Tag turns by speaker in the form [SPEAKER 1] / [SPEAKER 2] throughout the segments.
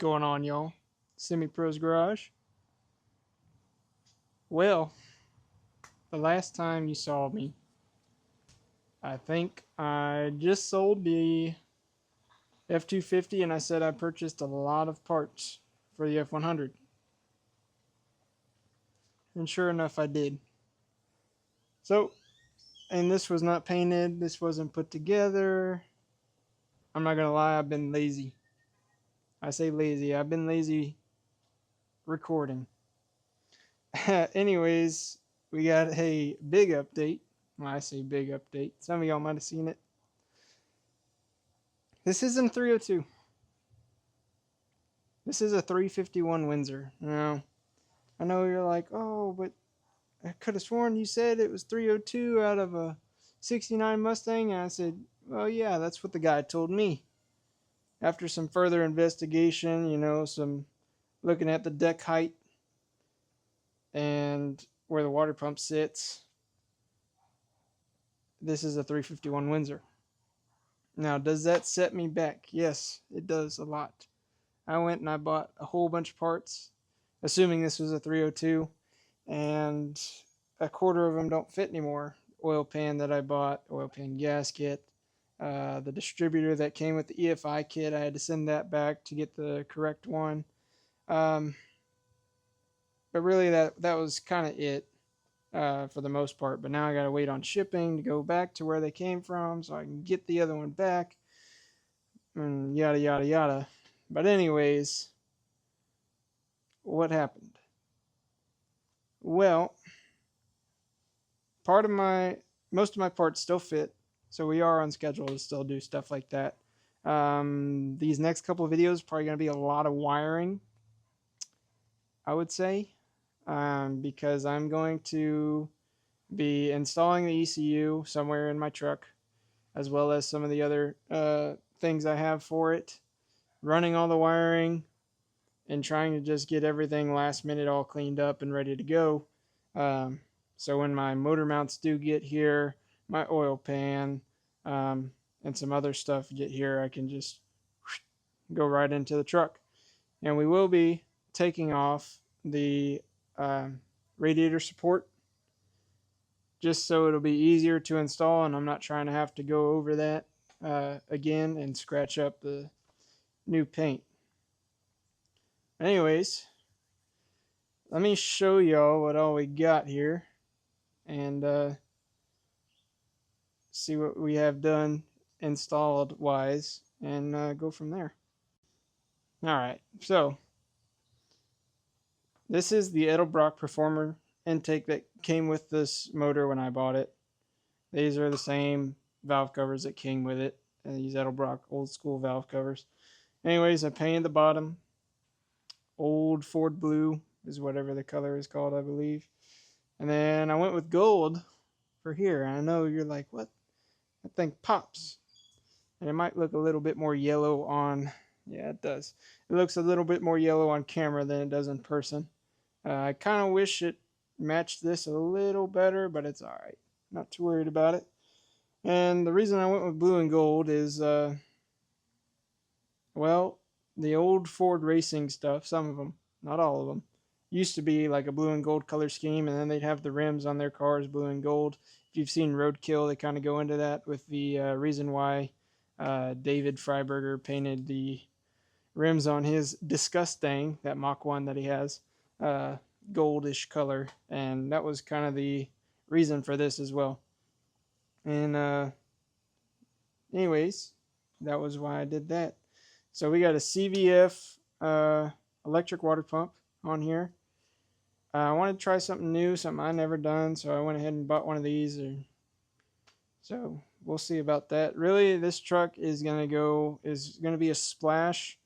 [SPEAKER 1] going on, y'all? Semi-Pro's Garage. Well, the last time you saw me, I think I just sold the F250 and I said I purchased a lot of parts for the F100. And sure enough, I did. So, and this was not painted, this wasn't put together. I'm not gonna lie, I've been lazy. I say lazy, I've been lazy recording. Anyways, we got a big update. Well, I say big update. Some of y'all might have seen it. This isn't 302. This is a 351 Windsor. Now, I know you're like, oh, but I could have sworn you said it was 302 out of a 69 Mustang. And I said, well, yeah, that's what the guy told me. After some further investigation, some looking at the deck height and where the water pump sits, this is a 351 Windsor. Now, does that set me back? Yes, it does a lot. I went and I bought a whole bunch of parts, assuming this was a 302, and a quarter of them don't fit anymore. Oil pan that I bought, oil pan gasket, the distributor that came with the EFI kit, I had to send that back to get the correct one. But really, that was kind of it for the most part. But now I got to wait on shipping to go back to where they came from so I can get the other one back, and yada, yada, yada. But anyways, what happened? Well, most of my parts still fit, so we are on schedule to still do stuff like that. These next couple of videos are probably going to be a lot of wiring, I would say, because I'm going to be installing the ECU somewhere in my truck, as well as some of the other things I have for it, running all the wiring, and trying to just get everything last minute all cleaned up and ready to go. So when my motor mounts do get here, my oil pan, and some other stuff get here, I can just go right into the truck. And we will be taking off the radiator support, just so it'll be easier to install, and I'm not trying to have to go over that again and scratch up the new paint. Anyways, let me show y'all what all we got here and see what we have done installed wise, and go from there. Alright, so this is the Edelbrock Performer intake that came with this motor when I bought it. These are the same valve covers that came with it. These Edelbrock old school valve covers. Anyways, I painted the bottom old Ford blue, is whatever the color is called, I believe. And then I went with gold for here. And I know you're like, what? That thing pops. And it might look a little bit more yellow on, yeah, it does. It looks a little bit more yellow on camera than it does in person. I kind of wish it matched this a little better, but it's alright. Not too worried about it. And the reason I went with blue and gold is, well, the old Ford racing stuff, some of them, not all of them, used to be like a blue and gold color scheme, and then they'd have the rims on their cars blue and gold. If you've seen Roadkill, they kind of go into that with the reason why David Freiberger painted the rims on his Disgusting, that Mach 1 that he has, goldish color, and that was kind of the reason for this as well. And anyways, that was why I did that. So we got a CVF electric water pump on here. I wanted to try something new, something I never done, so I went ahead and bought one of these. So we'll see about that. Really, this truck is gonna be a splash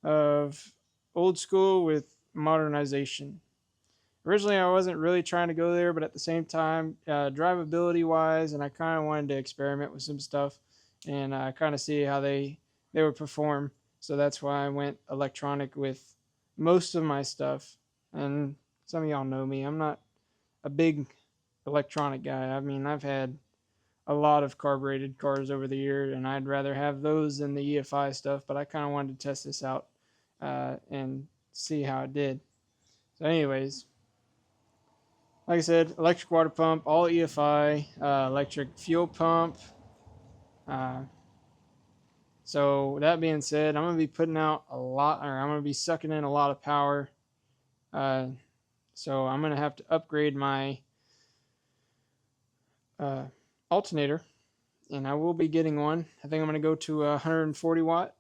[SPEAKER 1] of old school with modernization. Originally, I wasn't really trying to go there, but at the same time, drivability wise, and I kind of wanted to experiment with some stuff and kind of see how they would perform. So that's why I went electronic with most of my stuff. And some of y'all know me, I'm not a big electronic guy. I mean, I've had a lot of carbureted cars over the years, and I'd rather have those than the EFI stuff, but I kind of wanted to test this out. and see how it did. So, anyways, like I said, electric water pump, all EFI, electric fuel pump. So that being said, I'm gonna be putting out a lot, or I'm gonna be sucking in a lot of power. Uh, so I'm gonna have to upgrade my uh, alternator, and I will be getting one. I think I'm gonna go to 140 watt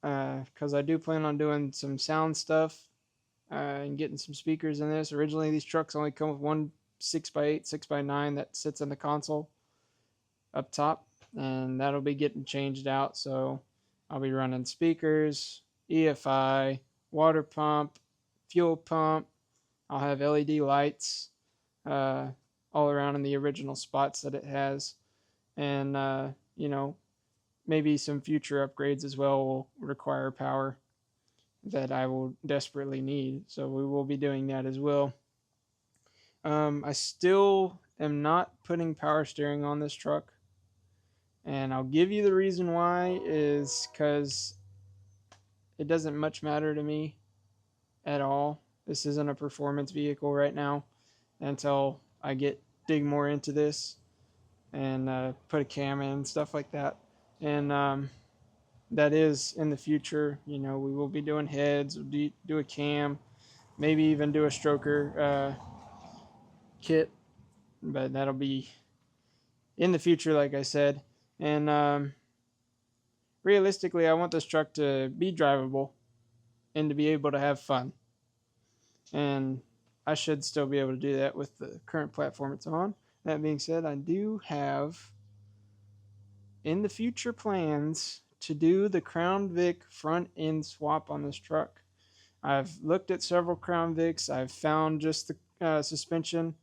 [SPEAKER 1] because I do plan on doing some sound stuff and getting some speakers in this. Originally, these trucks only come with one 6x8, 6x9 that sits in the console up top, and that'll be getting changed out. So I'll be running speakers, EFI, water pump, fuel pump. I'll have LED lights uh, all around in the original spots that it has, and maybe some future upgrades as well will require power that I will desperately need. So we will be doing that as well. I still am not putting power steering on this truck, and I'll give you the reason why is because it doesn't much matter to me at all. This isn't a performance vehicle right now until I dig more into this and put a cam in and stuff like that. And that is in the future. We will be doing heads, do a cam, maybe even do a stroker kit, but that'll be in the future, like I said. And realistically, I want this truck to be drivable and to be able to have fun. And I should still be able to do that with the current platform it's on. That being said, I do have in the future plans to do the Crown Vic front end swap on this truck. I've looked at several Crown Vics. I've found just the suspension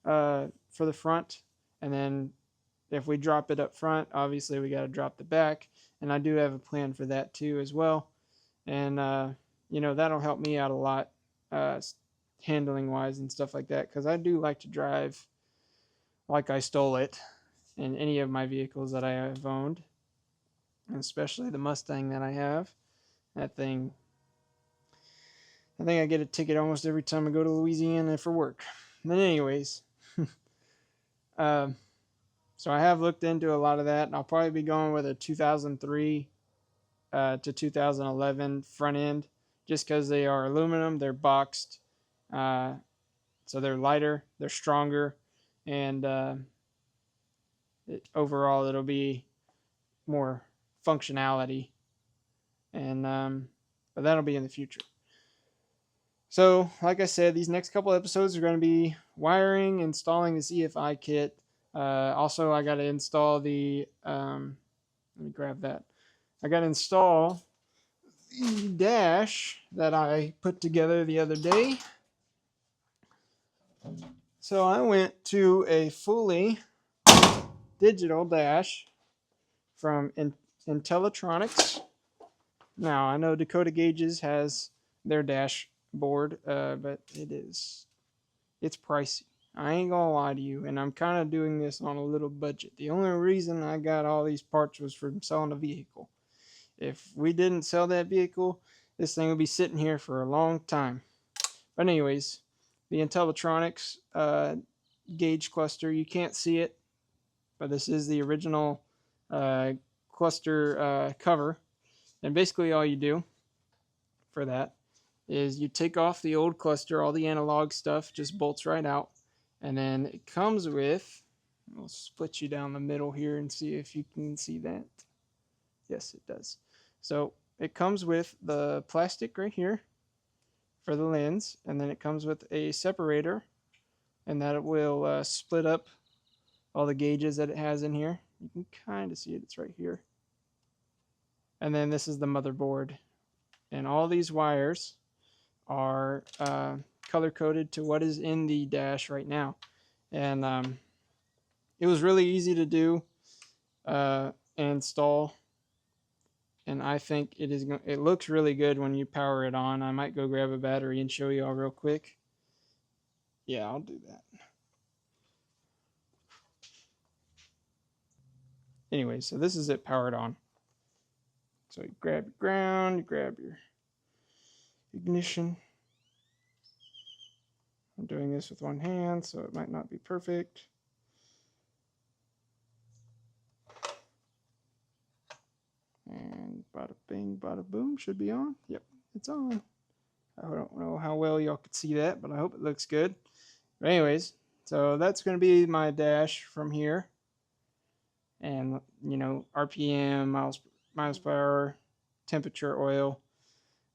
[SPEAKER 1] for the front, and then if we drop it up front, obviously we got to drop the back, and I do have a plan for that too as well. And that'll help me out a lot, handling wise and stuff like that, because I do like to drive like I stole it in any of my vehicles that I have owned, and especially the Mustang that I have. That thing, I think I get a ticket almost every time I go to Louisiana for work. But anyways, so I have looked into a lot of that, and I'll probably be going with a 2003 to 2011 front end, just because they are aluminum, they're boxed, so they're lighter, they're stronger, and overall it'll be more functionality, and but that'll be in the future. So, like I said, these next couple episodes are going to be wiring, installing this EFI kit. Also, I got to install the. Let me grab that. I got to install the dash that I put together the other day. So I went to a fully digital dash from Intellitronics. Now I know Dakota Gauges has their dashboard, but it's pricey. I ain't gonna lie to you, and I'm kind of doing this on a little budget. The only reason I got all these parts was from selling a vehicle. If we didn't sell that vehicle, this thing would be sitting here for a long time. But anyways, the Intellitronics gauge cluster, you can't see it, but this is the original cluster cover. And basically all you do for that is you take off the old cluster, all the analog stuff just bolts right out. And then it comes with, we'll split you down the middle here and see if you can see that. Yes, it does. So it comes with the plastic right here for the lens, and then it comes with a separator, and that will split up all the gauges that it has in here. You can kind of see it, it's right here. And then this is the motherboard, and all these wires are color coded to what is in the dash right now. And it was really easy to do and install, and I think it looks really good when you power it on. I might go grab a battery and show you all real quick. Yeah, I'll do that. Anyway, so this is it powered on. So you grab your ground, you grab your ignition. I'm doing this with one hand, so it might not be perfect. And bada bing, bada boom, should be on. Yep, it's on. I don't know how well y'all could see that, but I hope it looks good. But anyways, so that's going to be my dash from here. And, you know, RPM, miles per hour, temperature, oil,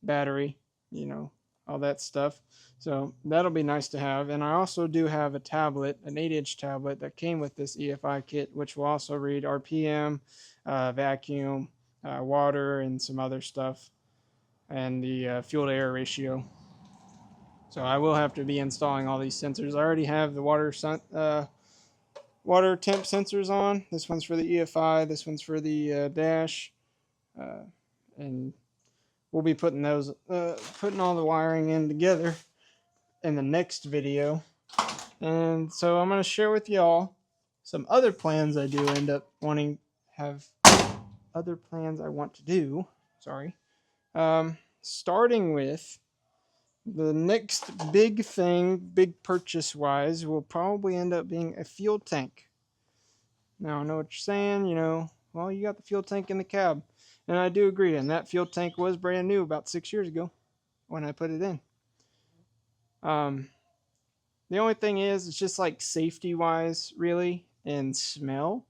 [SPEAKER 1] battery, you know, all that stuff. So that'll be nice to have. And I also do have a tablet, an 8-inch tablet that came with this EFI kit, which will also read RPM, vacuum, water, and some other stuff, and the fuel to air ratio. So I will have to be installing all these sensors. I already have the water temp sensors on. This one's for the EFI. This one's for the dash, uh, and we'll be putting all the wiring in together in the next video. And so I'm going to share with y'all some other plans I do end up wanting have other plans I want to do. Sorry. Starting with the next big thing, big purchase wise, will probably end up being a fuel tank. Now I know what you're saying, you know, well, you got the fuel tank in the cab. And I do agree, and that fuel tank was brand new about 6 years ago when I put it in. The only thing is, it's just like safety wise, really, and smell.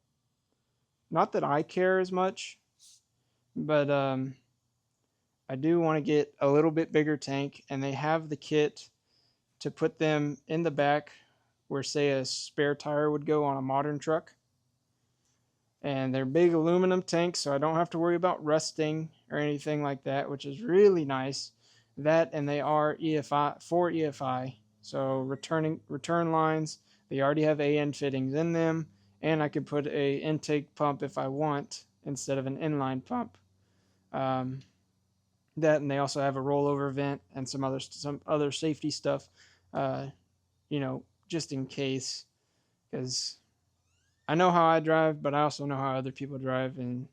[SPEAKER 1] Not that I care as much, but I do want to get a little bit bigger tank, and they have the kit to put them in the back where, say, a spare tire would go on a modern truck. And they're big aluminum tanks, so I don't have to worry about rusting or anything like that, which is really nice. That, and they are EFI for EFI, so return lines. They already have AN fittings in them, and I could put a intake pump if I want instead of an inline pump. That, and they also have a rollover vent and some other safety stuff, you know, just in case, because I know how I drive, but I also know how other people drive, and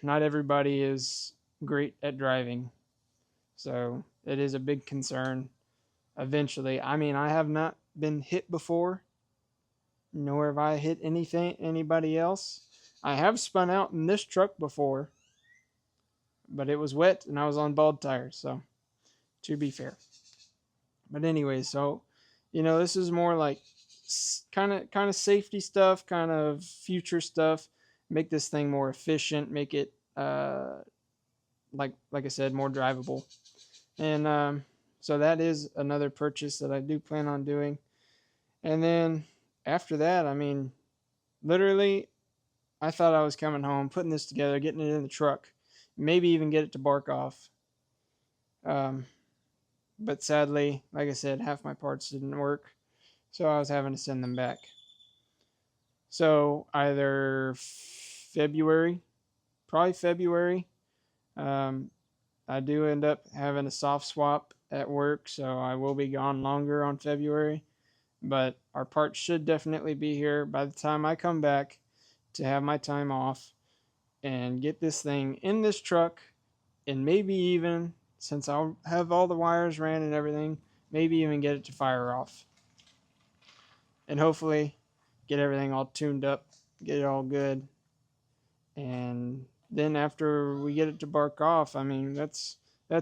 [SPEAKER 1] not everybody is great at driving. So it is a big concern eventually. I mean, I have not been hit before, nor have I hit anybody else. I have spun out in this truck before, but it was wet and I was on bald tires, so to be fair. But anyway, so you know, this is more like kind of safety stuff, kind of future stuff. Make this thing more efficient, make it like I said, more drivable. And so that is another purchase that I do plan on doing. And then after that, I mean, literally, I thought I was coming home, putting this together, getting it in the truck, maybe even get it to bark off. But sadly, like I said, half my parts didn't work, so I was having to send them back. So either February, probably February, I do end up having a soft swap at work, so I will be gone longer on February. But our parts should definitely be here by the time I come back to have my time off and get this thing in this truck, and maybe even, since I'll have all the wires ran and everything, maybe even get it to fire off. And hopefully get everything all tuned up, get it all good. And then after we get it to bark off, I mean, that's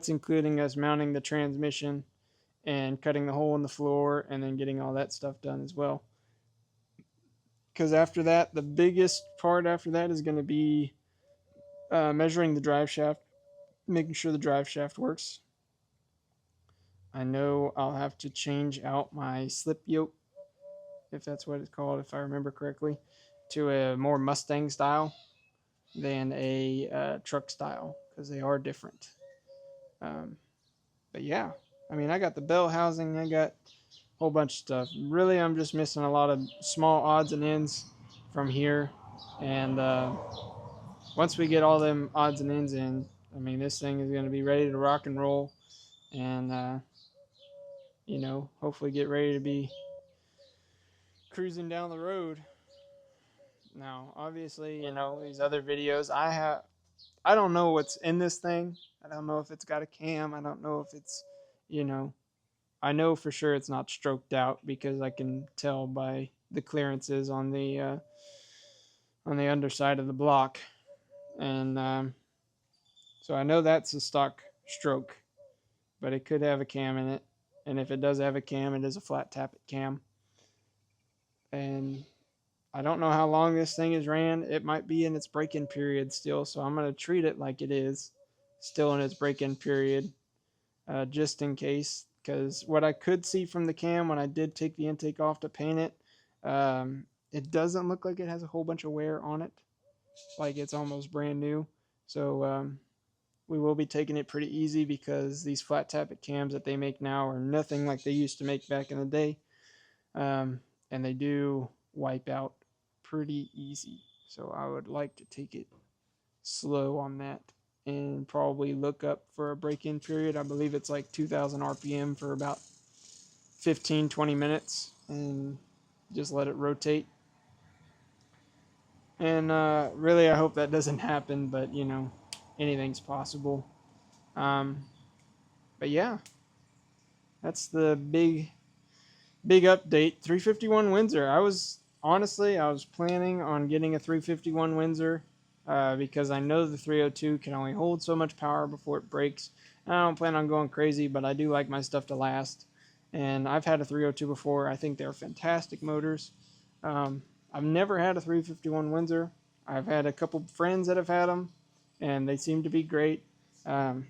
[SPEAKER 1] including us mounting the transmission and cutting the hole in the floor and then getting all that stuff done as well. Because after that, the biggest part after that is going to be measuring the drive shaft, making sure the drive shaft works. I know I'll have to change out my slip yoke, if that's what it's called, if I remember correctly, to a more Mustang style than a truck style, because they are different. But yeah, I mean, I got the bell housing, I got a whole bunch of stuff. Really, I'm just missing a lot of small odds and ends from here. And once we get all them odds and ends in, I mean, this thing is going to be ready to rock and roll. And, you know, hopefully get ready to be cruising down the road. Now, obviously, you know, these other videos, I I don't know what's in this thing. I don't know if it's got a cam. I don't know if it's, you know, I know for sure it's not stroked out because I can tell by the clearances on the underside of the block, and so I know that's a stock stroke, but it could have a cam in it, and if it does have a cam, it is a flat tappet cam, and I don't know how long this thing has ran. It might be in its break-in period still, so I'm gonna treat it like it is still in its break-in period, just in case. Because what I could see from the cam when I did take the intake off to paint it, it doesn't look like it has a whole bunch of wear on it, like it's almost brand new. So we will be taking it pretty easy because these flat tappet cams that they make now are nothing like they used to make back in the day, and they do wipe out pretty easy. So I would like to take it slow on that and probably look up for a break-in period. I believe it's like 2000 RPM for about 15-20 minutes and just let it rotate. And really, I hope that doesn't happen, but you know, anything's possible. Um, but yeah, that's the big update. 351 Windsor. I was planning on getting a 351 Windsor because I know the 302 can only hold so much power before it breaks. And I don't plan on going crazy, but I do like my stuff to last. And I've had a 302 before. I think they're fantastic motors. I've never had a 351 Windsor. I've had a couple friends that have had them, and they seem to be great. Um,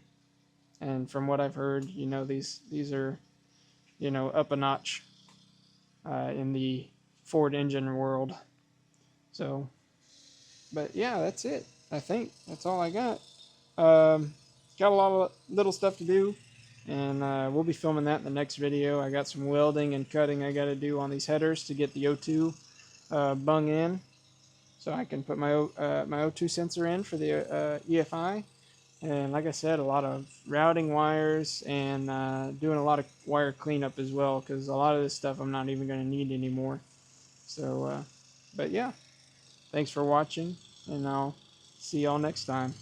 [SPEAKER 1] and from what I've heard, you know, these are, you know, up a notch in the Ford engine world. So, but yeah, that's it. I think that's all I got. Um, got a lot of little stuff to do, and we'll be filming that in the next video. I got some welding and cutting I got to do on these headers to get the O2 bung in, so I can put my my O2 sensor in for the EFI. And like I said, a lot of routing wires and doing a lot of wire cleanup as well, because a lot of this stuff I'm not even going to need anymore. So, but yeah, thanks for watching, and I'll see y'all next time.